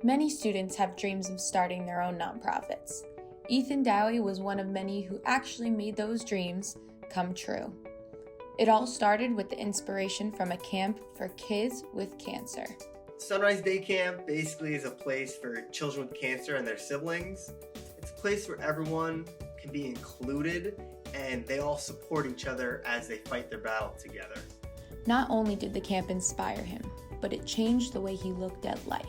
Many students have dreams of starting their own nonprofits. Ethan Dowie was one of many who actually made those dreams come true. It all started with the inspiration from a camp for kids with cancer. Sunrise Day Camp basically is a place for children with cancer and their siblings. It's a place where everyone can be included and they all support each other as they fight their battle together. Not only did the camp inspire him, but it changed the way he looked at life.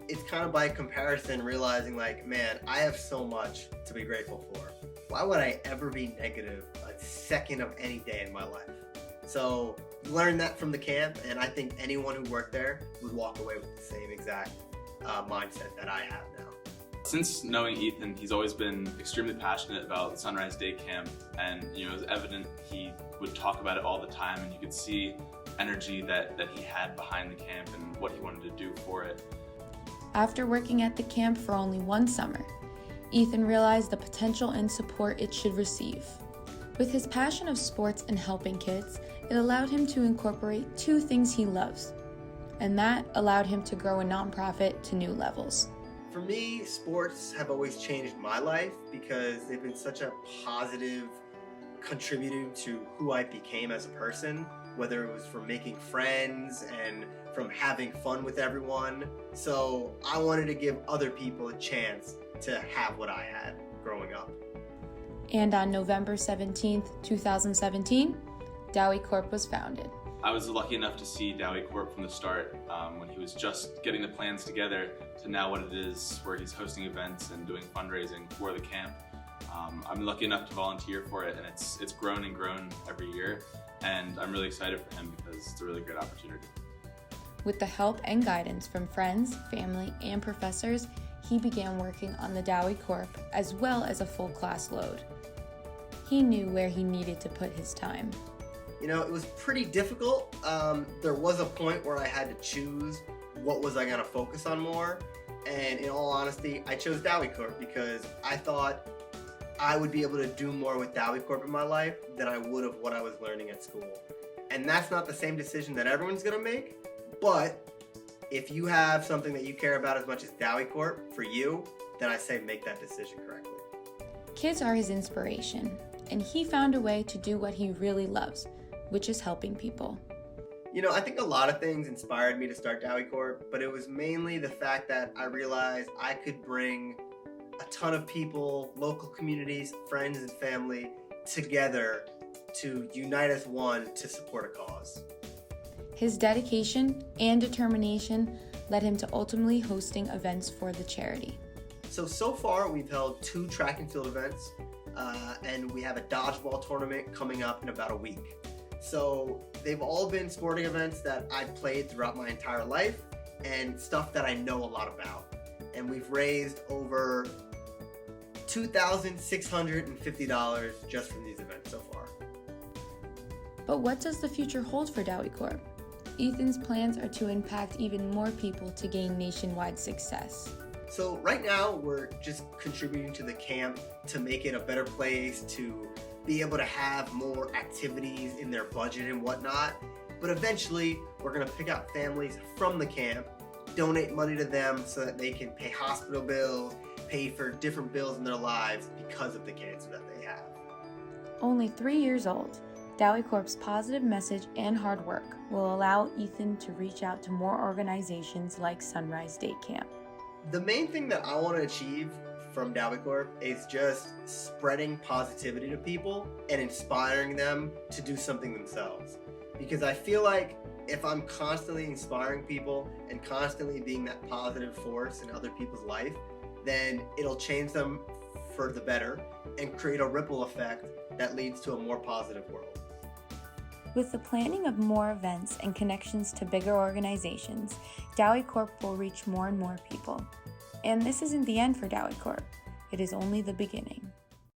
It's kind of by comparison realizing man, I have so much to be grateful for. Why would I ever be negative a second of any day in my life? So learned that from the camp, and I think anyone who worked there would walk away with the same exact mindset that I have now. Since knowing Ethan, he's always been extremely passionate about Sunrise Day Camp, and it was evident he would talk about it all the time, and you could see energy that he had behind the camp and what he wanted to do for it. After working at the camp for only one summer, Ethan realized the potential and support it should receive. With his passion of sports and helping kids, it allowed him to incorporate two things he loves, and that allowed him to grow a nonprofit to new levels. For me, sports have always changed my life because they've been such a positive contributor to who I became as a person, whether it was from making friends and from having fun with everyone. So I wanted to give other people a chance to have what I had growing up. And on November 17th, 2017, Dowie Corp was founded. I was lucky enough to see Dowie Corp from the start, when he was just getting the plans together, to now what it is, where he's hosting events and doing fundraising for the camp. I'm lucky enough to volunteer for it, and it's grown and grown every year, and I'm really excited for him because it's a really great opportunity. With the help and guidance from friends, family, and professors, he began working on the Dowie Corp as well as a full class load. He knew where he needed to put his time. It was pretty difficult. There was a point where I had to choose what was I going to focus on more. And in all honesty, I chose Dowie Corp because I thought I would be able to do more with Dowie Corp in my life than I would of what I was learning at school. And that's not the same decision that everyone's going to make. But if you have something that you care about as much as Dowie Corp for you, then I say make that decision correctly. Kids are his inspiration, and he found a way to do what he really loves, which is helping people. I think a lot of things inspired me to start Dowie Corp, but it was mainly the fact that I realized I could bring a ton of people, local communities, friends and family together to unite as one to support a cause. His dedication and determination led him to ultimately hosting events for the charity. So far we've held 2 track and field events, and we have a dodgeball tournament coming up in about a week. So they've all been sporting events that I've played throughout my entire life and stuff that I know a lot about. And we've raised over $2,650 just from these events so far. But what does the future hold for Dowie Corp? Ethan's plans are to impact even more people to gain nationwide success. So right now we're just contributing to the camp to make it a better place, to be able to have more activities in their budget and whatnot. But eventually we're going to pick out families from the camp, donate money to them so that they can pay hospital bills, pay for different bills in their lives because of the cancer that they have. Only 3 years old, Dowie Corp's positive message and hard work will allow Ethan to reach out to more organizations like Sunrise Day Camp. The main thing that I want to achieve from Dowie Corp is just spreading positivity to people and inspiring them to do something themselves. Because I feel like if I'm constantly inspiring people and constantly being that positive force in other people's life, then it'll change them for the better and create a ripple effect that leads to a more positive world. With the planning of more events and connections to bigger organizations, Dowie Corp will reach more and more people. And this isn't the end for Dowie Corp. It is only the beginning.